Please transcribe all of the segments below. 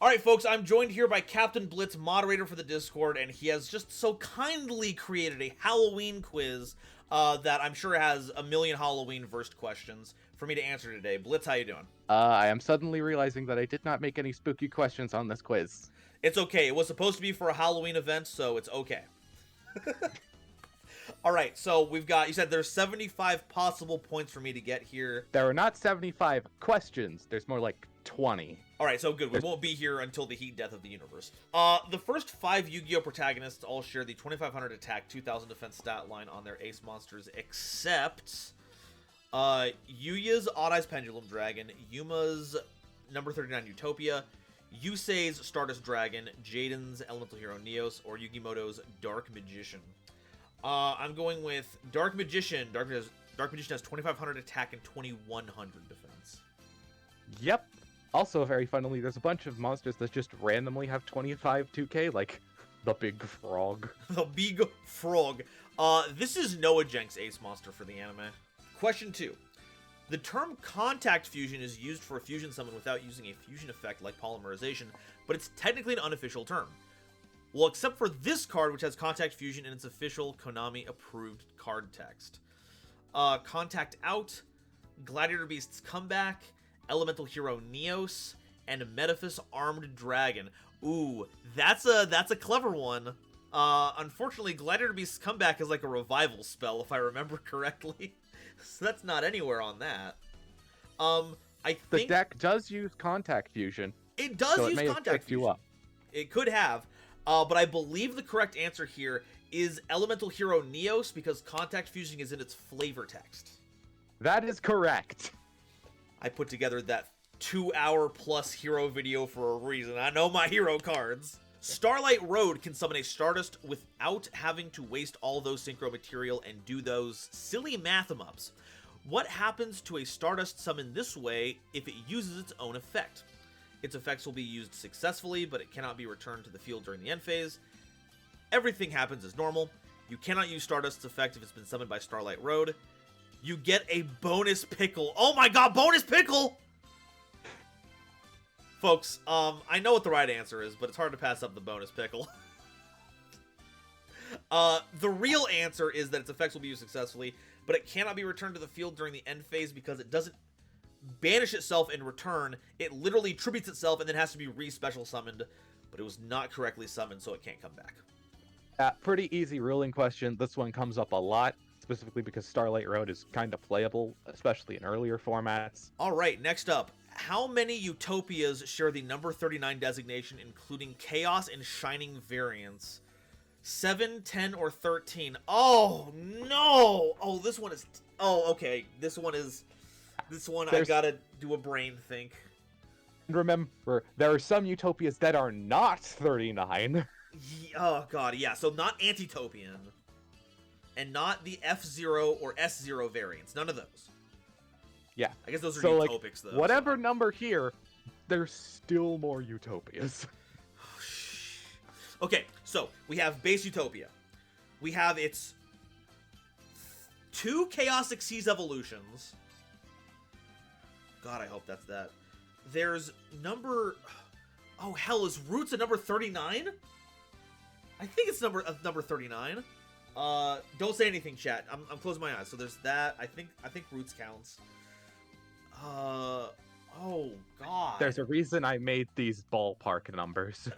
Alright, folks, I'm joined here by Captain Blitz, moderator for the Discord, and he has just so kindly created a Halloween quiz that I'm sure has a million Halloween-versed questions for me to answer today. Blitz, how you doing? I am suddenly realizing that I did not make any spooky questions on this quiz. It's okay. It was supposed to be for a Halloween event, so it's okay. Alright, so we've got, you said there's 75 possible points for me to get here. There are not 75 questions. There's more like 20. Alright, so good. We won't be here until the heat death of the universe. The first 5 Yu-Gi-Oh! Protagonists all share the 2500 attack, 2000 defense stat line on their ace monsters, except Yuya's Odd Eyes Pendulum Dragon, Yuma's number 39 Utopia, Yusei's Stardust Dragon, Jaden's Elemental Hero Neos, or Yugimoto's Dark Magician. I'm going with Dark Magician. Dark Magician has 2500 attack and 2100 defense. Yep. Also, very funnily, there's a bunch of monsters that just randomly have 25 2k, like the Big Frog. The Big Frog. This is Noah Jenk's ace monster for the anime. Question 2. The term contact fusion is used for a fusion summon without using a fusion effect like polymerization, but it's technically an unofficial term. Well, except for this card, which has contact fusion in its official Konami-approved card text. Contact Out, Gladiator Beast's Comeback, Elemental Hero Neos, and Metaphys Armed Dragon. Ooh, that's a clever one. Unfortunately, Gladiator Beast's Comeback is like a revival spell, if I remember correctly. So that's not anywhere on that. I think The deck does use contact fusion. it does so use it may have contact picked you fusion. up. It could have, but I believe the correct answer here is Elemental Hero Neos because contact fusion is in its flavor text. That is correct. I put together that 2-hour plus hero video for a reason. I know my hero cards. Starlight Road can summon a Stardust without having to waste all those synchro material and do those silly math ups. What happens to a Stardust summon this way if it uses its own effect? Its effects will be used successfully, but it cannot be returned to the field during the end phase. Everything happens as normal. You cannot use Stardust's effect if it's been summoned by Starlight Road. You get a bonus pickle. Oh my god, bonus pickle! Folks, I know what the right answer is, but it's hard to pass up the bonus pickle. The real answer is that its effects will be used successfully, but it cannot be returned to the field during the end phase because it doesn't banish itself in return. It literally tributes itself and then has to be re-special summoned, but it was not correctly summoned, so it can't come back. Pretty easy ruling question. This one comes up a lot, specifically because Starlight Road is kind of playable, especially in earlier formats. Alright, next up. How many Utopias share the number 39 designation, including Chaos and Shining variants? 7, 10, or 13? Oh, no! Oh, this one is... Oh, okay. This one I gotta do a brain think. And remember, there are some Utopias that are not 39. Oh, God, yeah. So not Antitopian. And not the F0 or S0 variants. None of those. Yeah. I guess those are So, utopics, though. Whatever number here, there's still more Utopias. Okay, so we have base Utopia. We have its 2 Chaosic Seas evolutions. God, I hope that's that. There's number... Oh, hell, is Roots a number 39? I think it's number 39. Don't say anything, chat. I'm closing my eyes. So there's that. I think Roots counts. Oh, God. There's a reason I made these ballpark numbers.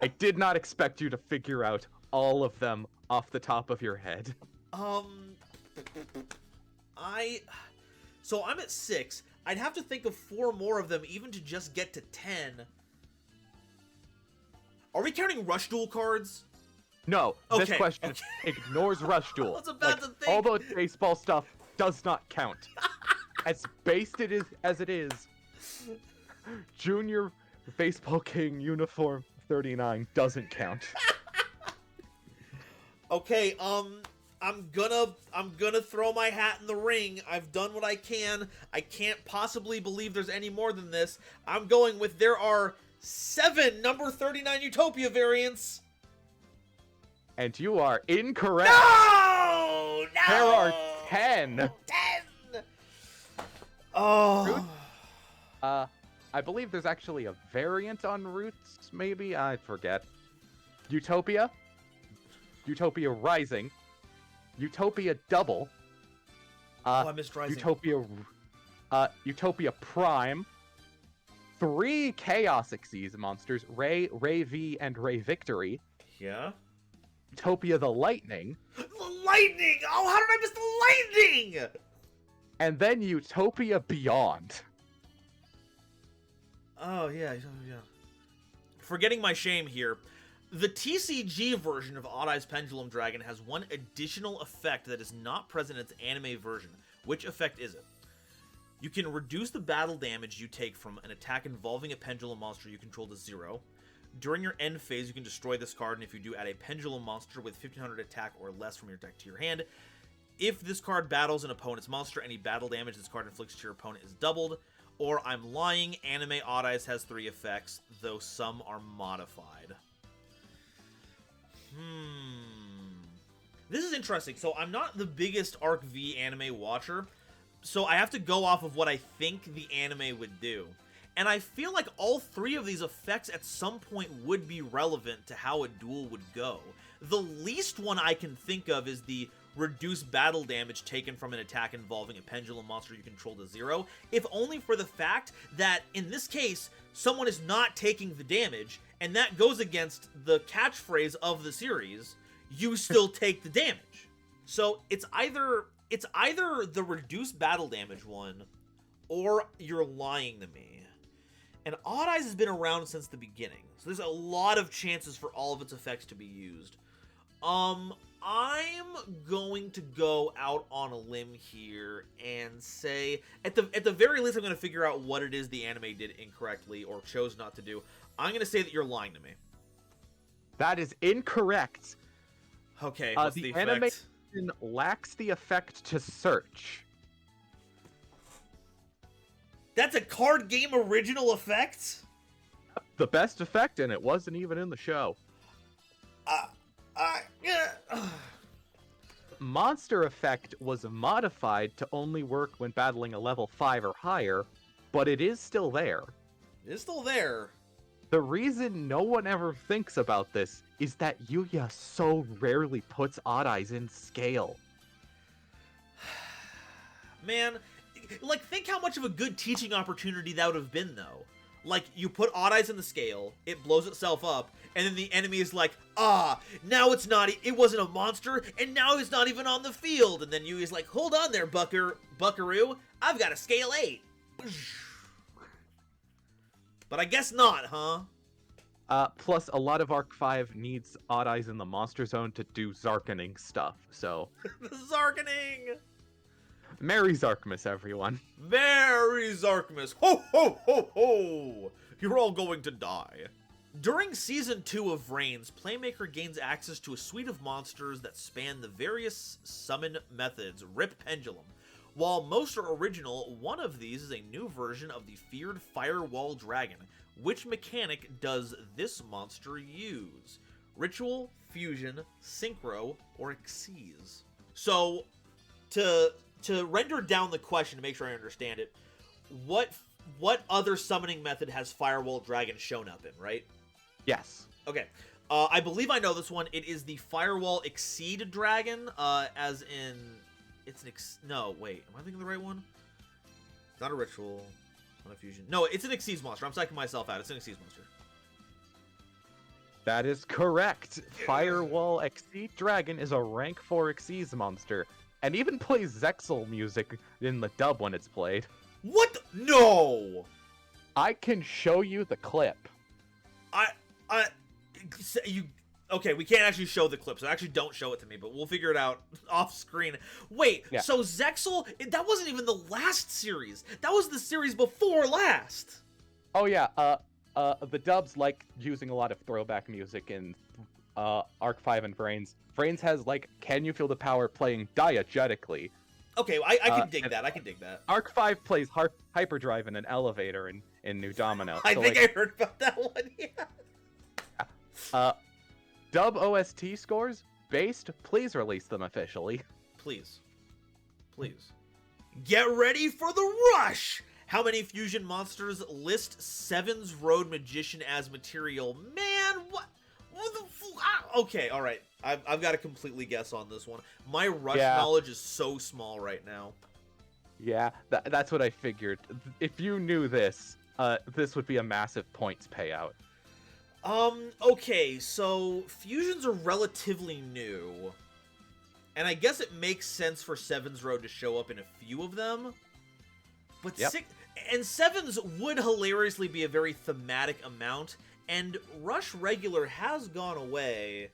I did not expect you to figure out all of them off the top of your head. So I'm at 6. I'd have to think of 4 more of them even to just get to 10. Are we counting Rush Duel cards? No, Okay, this question ignores Rush Duel. I was about to think. All the baseball stuff does not count. As based as it is, Junior Baseball King Uniform 39 doesn't count. Okay, I'm gonna throw my hat in the ring. I've done what I can. I can't possibly believe there's any more than this. I'm going with there are 7 number 39 Utopia variants. And you are incorrect. No! There are 10. 10! Oh. I believe there's actually a variant on Roots, maybe? I forget. Utopia. Utopia Rising. Utopia Double. I missed Rising. Utopia Prime. 3 Chaos Exes monsters, Ray, Ray V, and Ray Victory. Yeah? Utopia the Lightning. The Lightning! Oh, how did I miss the Lightning? And then Utopia Beyond. Oh, yeah. Forgetting my shame here. The TCG version of Odd Eye's Pendulum Dragon has one additional effect that is not present in its anime version. Which effect is it? You can reduce the battle damage you take from an attack involving a pendulum monster you control to 0. During your end phase, you can destroy this card, and if you do, add a pendulum monster with 1500 attack or less from your deck to your hand. If this card battles an opponent's monster, any battle damage this card inflicts to your opponent is doubled. Or, I'm lying, Anime Odd Eyes has 3 effects, though some are modified. This is interesting. So, I'm not the biggest Arc V anime watcher, so I have to go off of what I think the anime would do. And I feel like all 3 of these effects at some point would be relevant to how a duel would go. The least one I can think of is the reduce battle damage taken from an attack involving a pendulum monster you control to 0, if only for the fact that, in this case, someone is not taking the damage, and that goes against the catchphrase of the series, you still take the damage. So it's either the reduce battle damage one, or you're lying to me. And Odd Eyes has been around since the beginning, so there's a lot of chances for all of its effects to be used. I'm going to go out on a limb here and say, at the very least, I'm going to figure out what it is the anime did incorrectly or chose not to do. I'm going to say that you're lying to me. That is incorrect. Okay, what's the effect? Animation lacks the effect to search. That's a card game original effect? The best effect, and it wasn't even in the show. Monster effect was modified to only work when battling a level 5 or higher, but it is still there. It's still there. The reason no one ever thinks about this is that Yuya so rarely puts Odd Eyes in scale. Man, like, think how much of a good teaching opportunity that would have been, though. Like, you put Odd Eyes in the scale, it blows itself up, and then the enemy is like, now it wasn't a monster, and now it's not even on the field. And then Yui's like, hold on there, buckaroo, I've got a scale 8. But I guess not, huh? Plus, a lot of Arc 5 needs Odd Eyes in the Monster Zone to do Zarkening stuff, so... The Zarkening! Merry Zarkmas, everyone. Merry Zarkmas! Ho, ho, ho, ho! You're all going to die. During Season 2 of Reigns, Playmaker gains access to a suite of monsters that span the various summon methods, Rip Pendulum. While most are original, one of these is a new version of the feared Firewall Dragon. Which mechanic does this monster use? Ritual, Fusion, Synchro, or Exes? So, to render down the question to make sure I understand it, what other summoning method has Firewall Dragon shown up in, right? Yes. Okay. I believe I know this one. It is the Firewall Exceed Dragon, as in... It's an no, wait. Am I thinking of the right one? It's not a Ritual. Not a Fusion. No, it's an Exceed monster. I'm psyching myself out. It's an Exceed monster. That is correct. Firewall Exceed Dragon is a rank 4 Exceed monster, and even plays Zexal music in the dub when it's played. What? No! I can show you the clip. Okay, we can't actually show the clip, so actually don't show it to me, but we'll figure it out off screen. Wait, yeah. So Zexal, that wasn't even the last series. That was the series before last. Oh yeah, the dubs like using a lot of throwback music in Arc 5 and Brains. Brains has, like, Can You Feel the Power playing diegetically. Okay, I can dig that. I can dig that. Arc 5 plays Hyperdrive in an elevator in New Domino. I think I heard about that one, yeah. Dub OST scores? Based? Please release them officially. Please. Please. Get ready for the rush! How many fusion monsters list Seven's Road Magician as material? Man, what the okay, all right. I've got to completely guess on this one. My Rush knowledge is so small right now. Yeah, that's what I figured. If you knew this, this would be a massive points payout. Okay, so fusions are relatively new. And I guess it makes sense for Seven's Road to show up in a few of them. But Seven's would hilariously be a very thematic amount, and Rush Regular has gone away.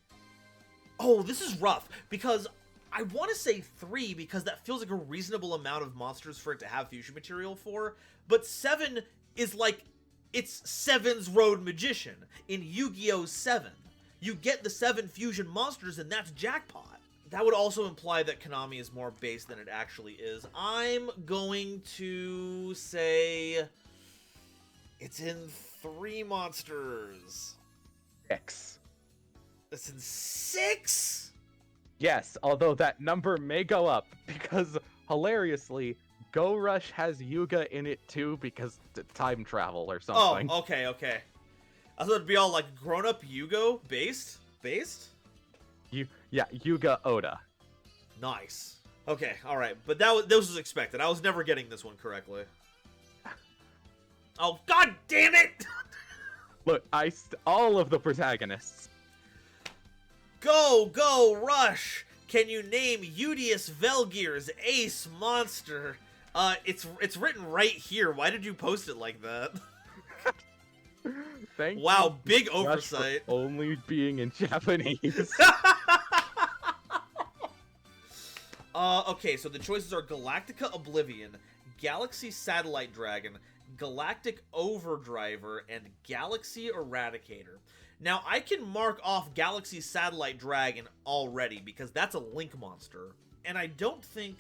Oh, this is rough, because I want to say 3, because that feels like a reasonable amount of monsters for it to have fusion material for, but 7 is like, it's Seven's Road Magician in Yu-Gi-Oh! 7. You get the 7 fusion monsters, and that's jackpot. That would also imply that Konami is more base than it actually is. I'm going to say it's in 3 monsters. 6. It's in 6? Yes, although that number may go up, because, hilariously, Go Rush has Yuga in it too, because time travel or something. Oh, okay. I thought it'd be all like grown-up Yugo based? Yeah, Yuga Oda. Nice. Okay, alright, but this was expected. I was never getting this one correctly. Oh, god damn it! Look, all of the protagonists. Go, Rush! Can you name Udius Velgear's ace monster? It's written right here. Why did you post it like that? Thank wow, you, big Rush, oversight. for only being in Japanese. Okay, so the choices are Galactica Oblivion, Galaxy Satellite Dragon, Galactic Overdriver, and Galaxy Eradicator. Now, I can mark off Galaxy Satellite Dragon already, because that's a Link monster. And I don't think...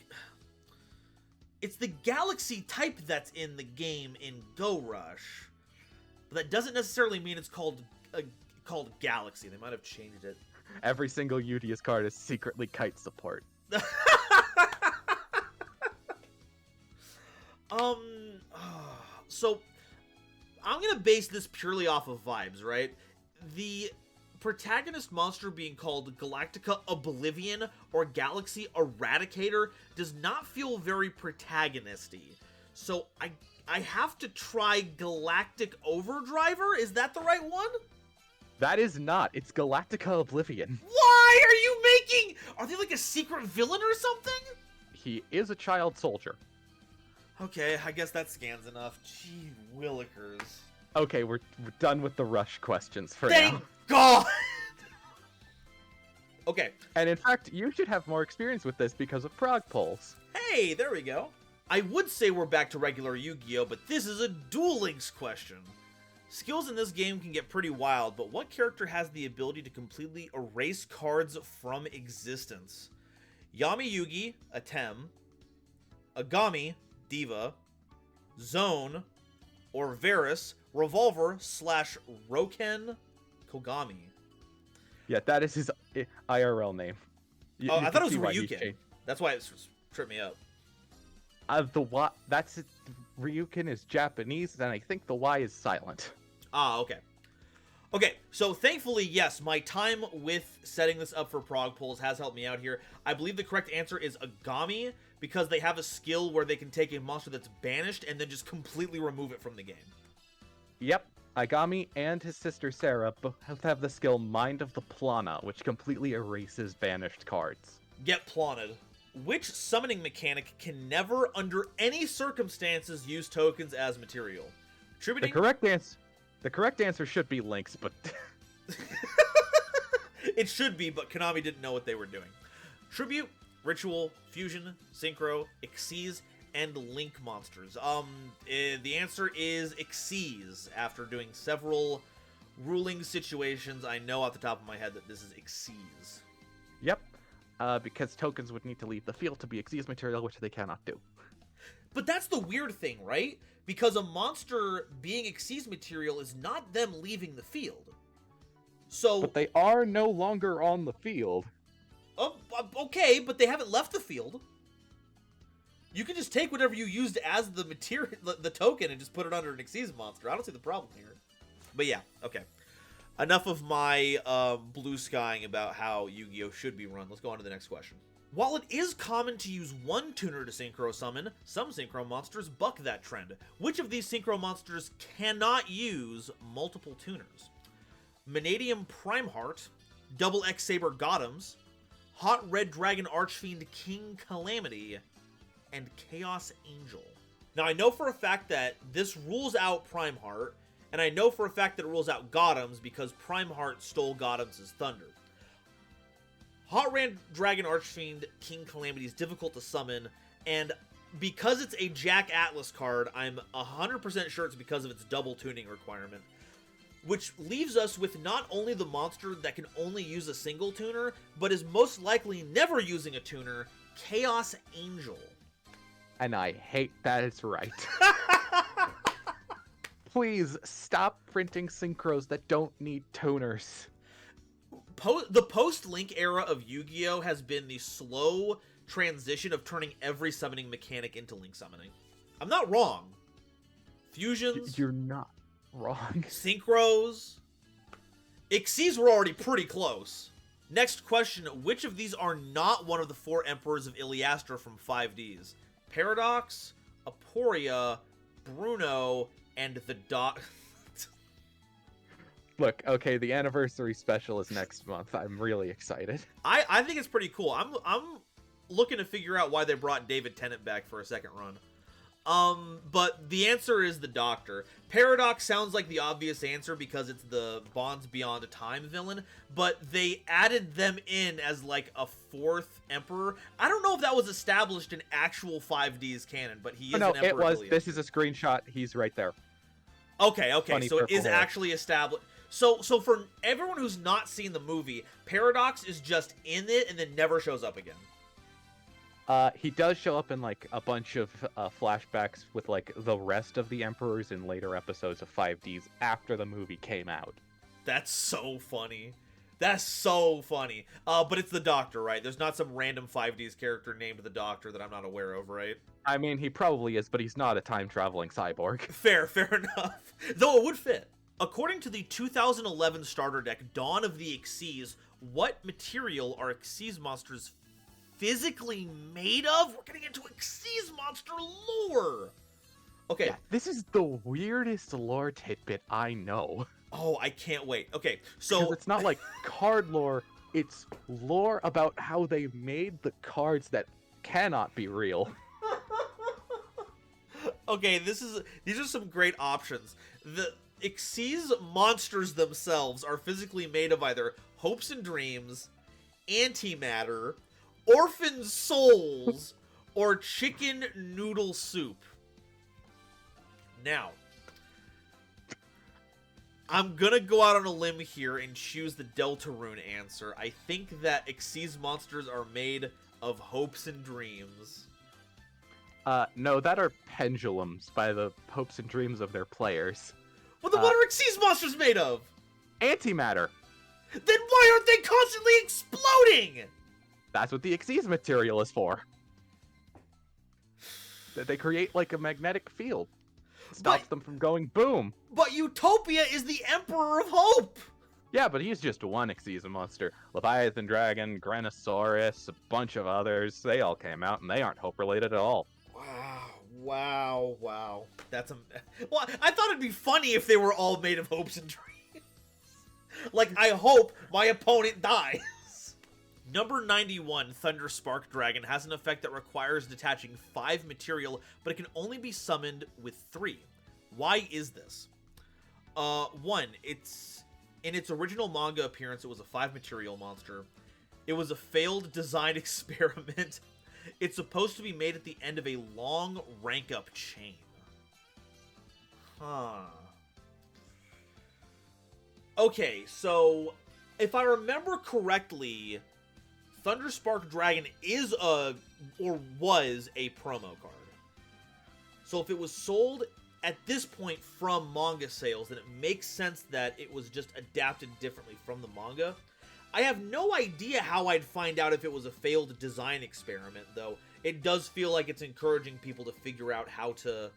It's the Galaxy type that's in the game in Go Rush. But that doesn't necessarily mean it's called Galaxy. They might have changed it. Every single Udius card is secretly kite support. So I'm gonna base this purely off of vibes, right? The protagonist monster being called Galactica Oblivion or Galaxy Eradicator does not feel very protagonisty. So I have to try Galactic Overdriver? Is that the right one? That is not. It's Galactica Oblivion. Why are you making... Are they like a secret villain or something? He is a child soldier. Okay, I guess that scans enough. Gee willikers. Okay, we're done with the Rush questions for now. Thank God! Okay. And in fact, you should have more experience with this because of Prog polls. Hey, there we go. I would say we're back to regular Yu-Gi-Oh, but this is a Duel Links question. Skills in this game can get pretty wild, but what character has the ability to completely erase cards from existence? Yami Yugi, Atem, Agami, Diva, Zone, or Varus, Revolver / Roken, Kogami. Yeah, that is his IRL name. I thought it was Ryuken. That's why it tripped me up. That's it. Ryuken is Japanese, and I think the Y is silent. Ah, okay. Okay, so thankfully, yes, my time with setting this up for Prog polls has helped me out here. I believe the correct answer is Agami, because they have a skill where they can take a monster that's banished and then just completely remove it from the game. Yep, Agami and his sister Sarah both have the skill Mind of the Plana, which completely erases banished cards. Get planted. Which summoning mechanic can never, under any circumstances, use tokens as material? Tributing... The correct answer should be Lynx, but... It should be, but Konami didn't know what they were doing. Tribute, Ritual, Fusion, Synchro, Exes, and Link monsters. The answer is Exes. After doing several ruling situations, I know off the top of my head that this is Exes. Yep, because tokens would need to leave the field to be Exes material, which they cannot do. But that's the weird thing, right? Because a monster being Exes material is not them leaving the field. So... But they are no longer on the field. Okay, but they haven't left the field. You can just take whatever you used as the material, the token, and just put it under an Exes monster. I don't see the problem here. But yeah, okay. Enough of my blue skying about how Yu-Gi-Oh! Should be run. Let's go on to the next question. While it is common to use one tuner to Synchro Summon, some Synchro Monsters buck that trend. Which of these Synchro Monsters cannot use multiple tuners? Manadium Primeheart, Double X Saber Gothams, Hot Red Dragon Archfiend King Calamity, and Chaos Angel. Now, I know for a fact that this rules out Primeheart, and I know for a fact that it rules out Gothams because Primeheart stole Gothams' thunder. Hot Red Dragon Archfiend King Calamity is difficult to summon, and because it's a Jack Atlas card, I'm 100% sure it's because of its double tuning requirement. Which leaves us with not only the monster that can only use a single tuner, but is most likely never using a tuner, Chaos Angel. And I hate that it's right. Please stop printing synchros that don't need tuners. The post-Link era of Yu-Gi-Oh! Has been the slow transition of turning every summoning mechanic into Link summoning. I'm not wrong. Fusions. You're not wrong. Synchros. Exes were already pretty close. Next question. Which of these are not one of the 4 Emperors of Iliastra from 5Ds? Paradox, Aporia, Bruno, and the Dot. Look, okay, the anniversary special is next month. I'm really excited. I think it's pretty cool. I'm looking to figure out why they brought David Tennant back for a second run. But the answer is the Doctor. Paradox sounds like the obvious answer because it's the Bonds Beyond Time villain, but they added them in as like a 4th Emperor. I don't know if that was established in actual 5D's canon, but he is an Emperor. It was. This is a screenshot. He's right there. Okay, Funny so it is hair. actually established. So for everyone who's not seen the movie, Paradox is just in it and then never shows up again. He does show up in like a bunch of flashbacks with like the rest of the Emperors in later episodes of 5Ds after the movie came out. That's so funny. That's so funny. But it's the Doctor, right? There's not some random 5Ds character named the Doctor that I'm not aware of, right? I mean, he probably is, but he's not a time-traveling cyborg. Fair enough. Though it would fit. According to the 2011 starter deck, Dawn of the Exes, what material are Exes monsters physically made of? We're getting into Exes monster lore. Okay. Yeah, this is the weirdest lore tidbit I know. Oh, I can't wait. Okay, so Because it's not like card lore, it's lore about how they made the cards that cannot be real. okay, these are some great options. The Exes monsters themselves are physically made of either hopes and dreams, antimatter, orphan souls, or chicken noodle soup. Now, I'm gonna go out on a limb here and choose the Deltarune answer. I think that Exes monsters are made of hopes and dreams. No, that are pendulums by the hopes and dreams of their players. Well, then what are Exes monsters made of? Antimatter. Then why aren't they constantly exploding? That's what the Exes material is for. They create like a magnetic field. Stops them from going boom. But Utopia is the Emperor of Hope! Yeah, but he's just one Exes monster. Leviathan Dragon, Granosaurus, a bunch of others, they all came out and they aren't hope related at all. Wow. That's well, I thought it'd be funny if they were all made of hopes and dreams. Like, I hope my opponent dies. Number 91, Thunder Spark Dragon, has an effect that requires detaching 5 material, but it can only be summoned with 3. Why is this? 1, in its original manga appearance, it was a 5 material monster. It was a failed design experiment. It's supposed to be made at the end of a long rank-up chain. Okay, so if I remember correctly, Thunderspark Dragon is or was a promo card. So if it was sold at this point from manga sales, then it makes sense that it was just adapted differently from the manga. I have no idea how I'd find out if it was a failed design experiment, though. It does feel like it's encouraging people to figure out how to,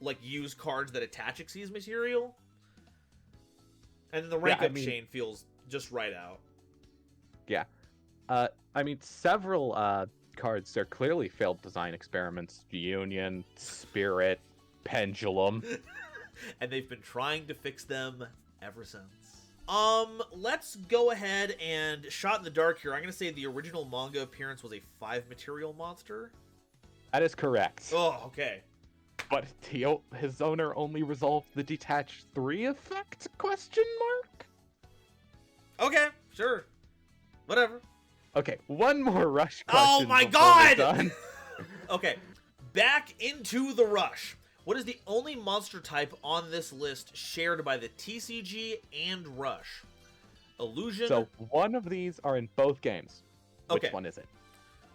like, use cards that attach Exes material. And the rank up chain feels just right out. Yeah. I mean, several cards are clearly failed design experiments. Union, Spirit, Pendulum. And they've been trying to fix them ever since. Let's go ahead and shot in the dark here. I'm going to say the original manga appearance was a 5 material monster. That is correct. Oh, okay. But his owner only resolved the detached 3 effect? Question mark? Okay, sure. Whatever. Okay, one more Rush question. Oh my god! Okay, back into the Rush. What is the only monster type on this list shared by the TCG and Rush? Illusion. So one of these are in both games. Which Okay. one is it?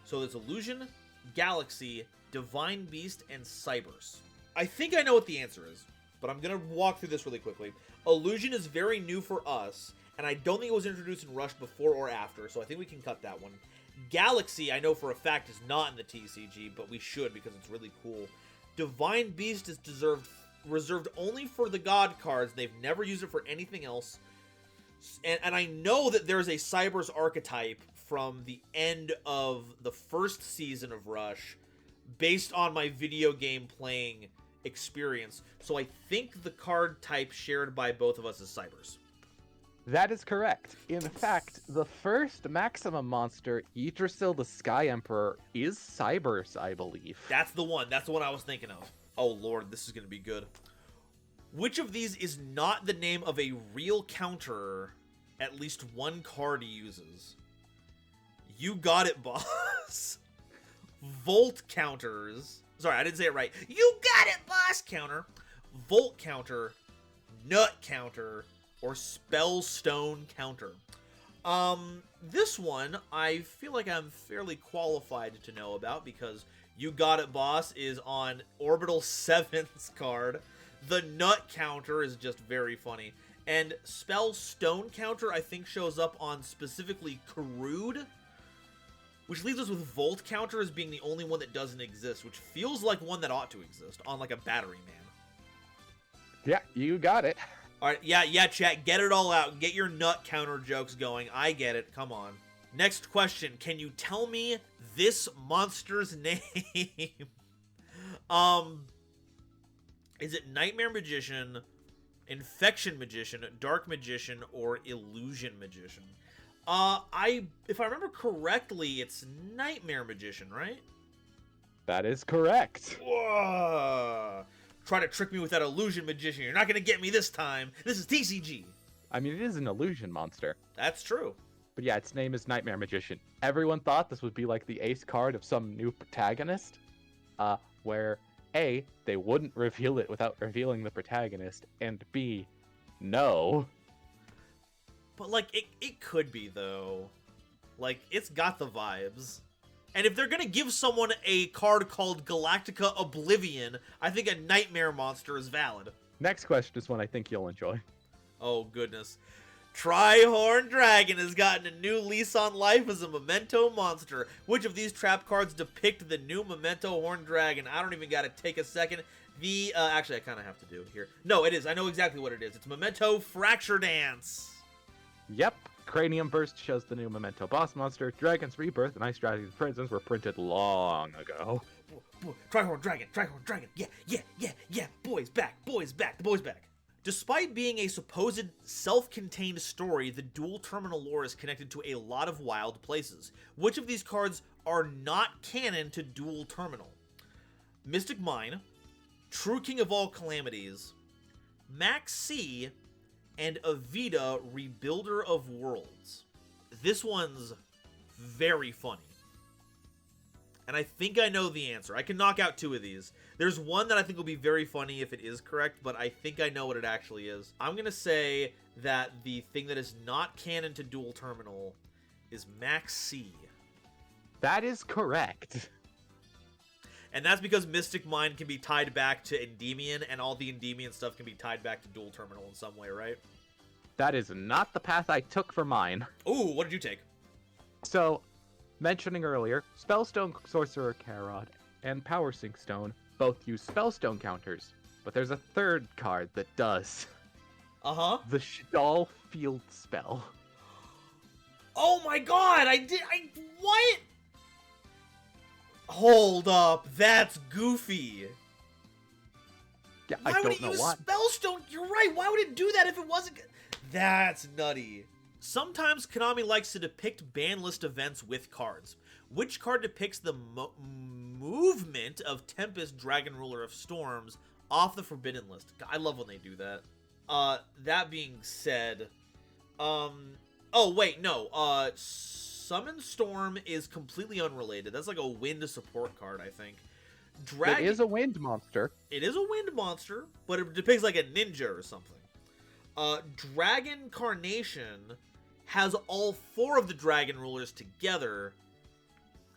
So there's Illusion, Galaxy, Divine Beast, and Cybers. I think I know what the answer is, but I'm going to walk through this really quickly. Illusion is very new for us, and I don't think it was introduced in Rush before or after, so I think we can cut that one. Galaxy, I know for a fact, is not in the TCG, but we should because it's really cool. Divine Beast is reserved only for the God cards. They've never used it for anything else. And I know that there's a Cybers archetype from the end of the first season of Rush based on my video game playing experience. So I think the card type shared by both of us is Cybers. That is correct. In fact, the first maximum monster, Yggdrasil the Sky Emperor, is Cybers, I believe. That's the one. That's the one I was thinking of. Oh, Lord, this is going to be good. Which of these is not the name of a real counter at least one card uses? You got it, boss. Volt counters. Sorry, I didn't say it right. You got it, boss counter. Volt counter, nut counter, or Spellstone counter. This one, I feel like I'm fairly qualified to know about because You Got It, Boss is on Orbital 7's card. The Nut counter is just very funny. And Spellstone counter, I think, shows up on specifically Karud, which leaves us with Volt counter as being the only one that doesn't exist, which feels like one that ought to exist on, like, a Battery Man. Yeah, you got it. Alright, yeah, chat, get it all out. Get your nut counter jokes going. I get it. Come on. Next question. Can you tell me this monster's name? Is it Nightmare Magician, Infection Magician, Dark Magician, or Illusion Magician? If I remember correctly, it's Nightmare Magician, right? That is correct. Whoa. Try to trick me with that Illusion Magician. You're not going to get me this time. This is TCG. I mean, it is an illusion monster. That's true. But yeah, its name is Nightmare Magician. Everyone thought this would be like the ace card of some new protagonist, where A, they wouldn't reveal it without revealing the protagonist, and B, no. But, like, it could be, though. Like, it's got the vibes. And if they're gonna give someone a card called Galactica Oblivion, I think a Nightmare monster is valid. Next question is one I think you'll enjoy. Oh, goodness. Trihorn Dragon has gotten a new lease on life as a Memento monster. Which of these trap cards depict the new Memento Horn Dragon? I don't even gotta take a second. Actually, I kind of have to do it here. No, it is. I know exactly what it is. It's Memento Fracture Dance. Yep. Cranium Burst shows the new Memento boss monster. Dragon's Rebirth and Ice Dragon's Prisons were printed long ago. Trihorn Dragon, yeah. Boys back. The boys back. Despite being a supposed self-contained story, the dual terminal lore is connected to a lot of wild places. Which of these cards are not canon to dual terminal? Mystic Mine, True King of All Calamities, Max C, and Avita, Rebuilder of Worlds. This one's very funny. And I think I know the answer. I can knock out 2 of these. There's one that I think will be very funny if it is correct, but I think I know what it actually is. I'm going to say that the thing that is not canon to dual terminal is Max C. That is correct. And that's because Mystic Mind can be tied back to Endymion, and all the Endymion stuff can be tied back to dual terminal in some way, right? That is not the path I took for mine. Ooh, what did you take? So, mentioning earlier, Spellstone Sorcerer Karod and Power Sync Stone both use Spellstone counters, but there's a third card that does. Uh-huh. The Shadal Field Spell. Oh my god, what? Hold up, that's goofy. Yeah, Why I would don't it know use why. Spellstone? You're right, why would it do that if it wasn't... That's nutty. Sometimes Konami likes to depict ban list events with cards. Which card depicts the movement of Tempest, Dragon Ruler of Storms, off the Forbidden List? I love when they do that. That being said... Oh, wait, no. Summon Storm is completely unrelated. That's like a wind support card, I think. It is a wind monster. It is a wind monster, but it depicts like a ninja or something. Dragon Carnation has all 4 of the Dragon Rulers together,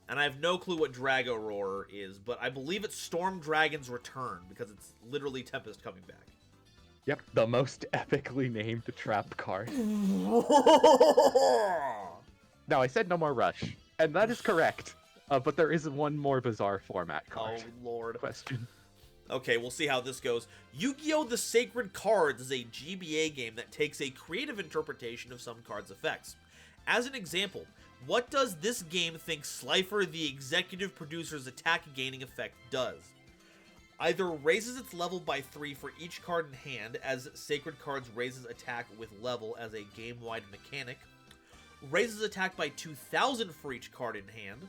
and I have no clue what Drago Roar is, but I believe it's Storm Dragon's Return, because it's literally Tempest coming back. Yep, the most epically named trap card. Now, I said no more Rush, and that is correct. But there is one more bizarre format card. Oh, Lord. Question. Okay, we'll see how this goes. Yu-Gi-Oh! The Sacred Cards is a GBA game that takes a creative interpretation of some cards' effects. As an example, what does this game think Slifer, the executive producer's attack gaining effect, does? Either raises its level by 3 for each card in hand, as Sacred Cards raises attack with level as a game-wide mechanic, raises attack by 2,000 for each card in hand,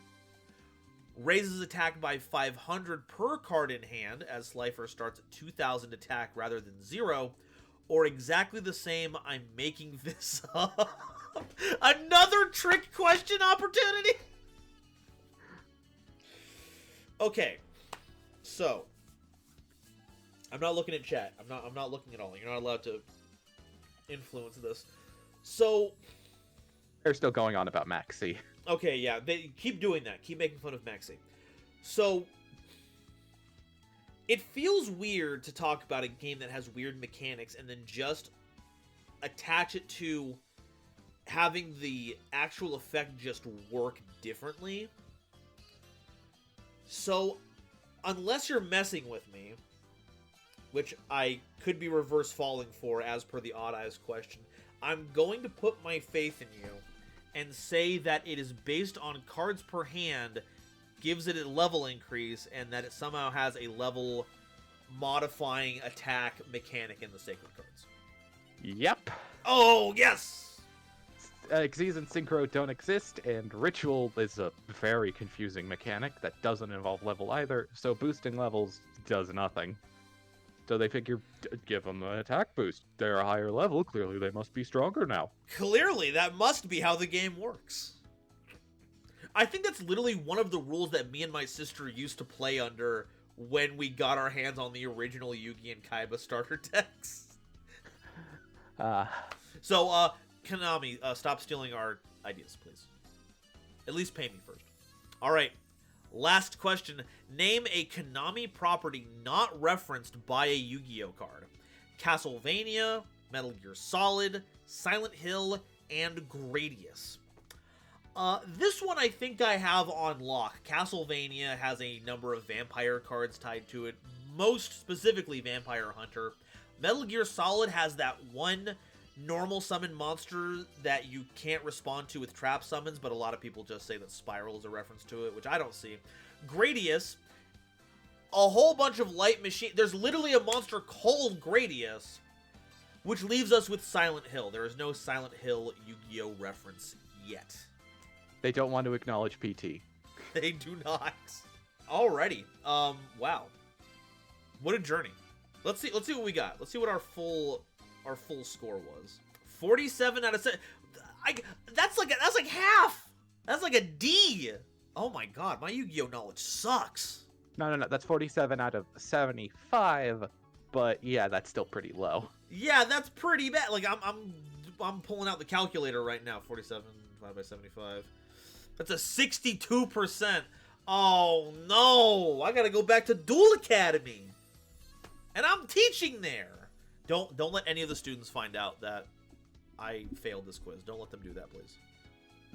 raises attack by 500 per card in hand, as Slifer starts at 2,000 attack rather than 0, or exactly the same. I'm making this up. Another trick question opportunity? Okay, so I'm not looking at chat. I'm not looking at all. You're not allowed to influence this. So They're still going on about Maxi. okay, yeah, they keep doing that. Keep making fun of Maxi. So it feels weird to talk about a game that has weird mechanics and then just attach it to having the actual effect just work differently. So unless you're messing with me, which I could be reverse falling for as per the Odd Eyes question, I'm going to put my faith in you and say that it is based on cards per hand, gives it a level increase, and that it somehow has a level modifying attack mechanic in the Sacred Cards. Yep. Oh, yes! Exes and Synchro don't exist, and Ritual is a very confusing mechanic that doesn't involve level either, so boosting levels does nothing. So they figure, give them an attack boost. They're a higher level, clearly they must be stronger now. Clearly, that must be how the game works. I think that's literally one of the rules that me and my sister used to play under when we got our hands on the original Yugi and Kaiba starter decks. So, Konami, stop stealing our ideas, please. At least pay me first. Alright, last question. Name a Konami property not referenced by a Yu-Gi-Oh card. Castlevania, Metal Gear Solid, Silent Hill, and Gradius. This one I think I have on lock. Castlevania has a number of vampire cards tied to it, most specifically Vampire Hunter. Metal Gear Solid has that one normal summon monster that you can't respond to with trap summons, but a lot of people just say that Spiral is a reference to it, which I don't see. Gradius, a whole bunch of light machine. There's literally a monster called Gradius, which leaves us with Silent Hill. There is no Silent Hill Yu-Gi-Oh reference yet. They don't want to acknowledge PT. They do not. Alrighty. Wow. What a journey. Let's see what we got. Let's see what our full score was. 47 out of 7. That's like half. That's like a D. Oh my god, my Yu-Gi-Oh knowledge sucks. No, that's 47 out of 75, but yeah, that's still pretty low. Yeah, that's pretty bad. Like I'm pulling out the calculator right now. 47 divided by 75. That's a 62%. Oh no, I gotta go back to Duel Academy. And I'm teaching there. Don't let any of the students find out that I failed this quiz. Don't let them do that, please.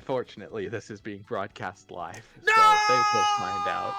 Fortunately, this is being broadcast live, No! so they will find out.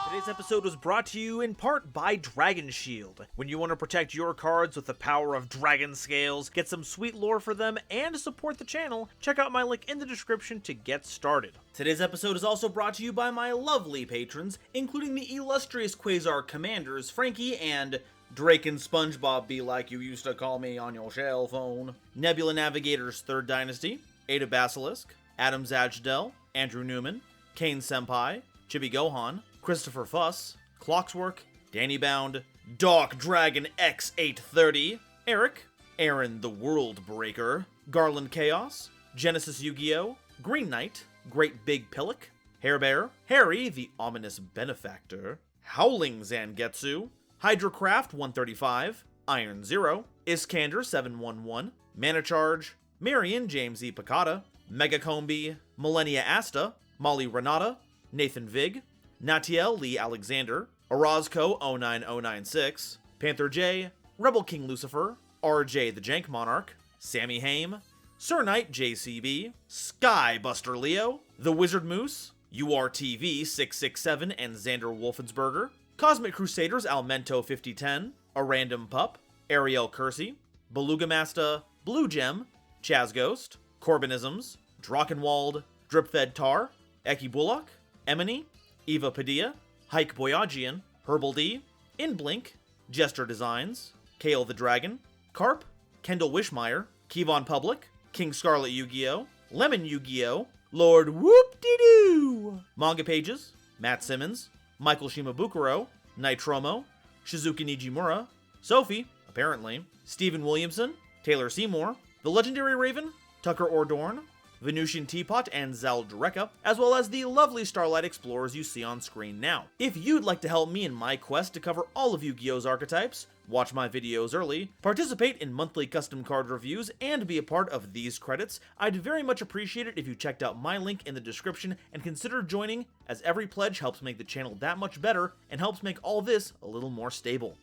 Today's episode was brought to you in part by Dragon Shield. When you want to protect your cards with the power of dragon scales, get some sweet lore for them, and support the channel, check out my link in the description to get started. Today's episode is also brought to you by my lovely patrons, including the illustrious Quasar Commanders, Frankie and Drake and SpongeBob be like you used to call me on your shell phone, Nebula Navigators 3rd Dynasty, Ada Basilisk, Adam Zajdel, Andrew Newman, Kane Senpai, Chibi Gohan, Christopher Fuss, Clockswork, Danny Bound, Dark Dragon X830, Eric, Aaron the World Breaker, Garland Chaos, Genesis Yu-Gi-Oh!, Green Knight, Great Big Pillock, Hairbear, Harry the Ominous Benefactor, Howling Zangetsu, Hydrocraft 135, Iron Zero, Iskander 711, Mana Charge, Marion James E. Picata, Megacombi, Millennia Asta, Molly Renata, Nathan Vig, Natiel Lee Alexander, Orozco 09096, Panther J, Rebel King Lucifer, RJ the Jank Monarch, Sammy Haim, Sir Knight JCB, Skybuster Leo, The Wizard Moose, URTV 667 and Xander Wolfensberger, Cosmic Crusaders Almento 5010, A Random Pup, Ariel Kersey, Beluga Masta, Blue Gem, Chaz Ghost, Corbinisms, Drachenwald, Dripfed Tar, Eki Bullock, Emily, Eva Padilla, Hike Boyagian, Herbal D, Inblink, Jester Designs, Kale the Dragon, Carp, Kendall Wishmeyer, Kevon Public, King Scarlet Yu-Gi-Oh!, Lemon Yu-Gi-Oh!, Lord Whoop-De-Doo, Manga Pages, Matt Simmons, Michael Shimabukuro, Nitromo, Shizuki Nijimura, Sophie, apparently, Stephen Williamson, Taylor Seymour, The Legendary Raven, Tucker Ordorn, Venusian Teapot, and Zaldreka, as well as the lovely Starlight Explorers you see on screen now. If you'd like to help me in my quest to cover all of Yu-Gi-Oh's archetypes, watch my videos early, participate in monthly custom card reviews, and be a part of these credits, I'd very much appreciate it if you checked out my link in the description and considered joining, as every pledge helps make the channel that much better and helps make all this a little more stable.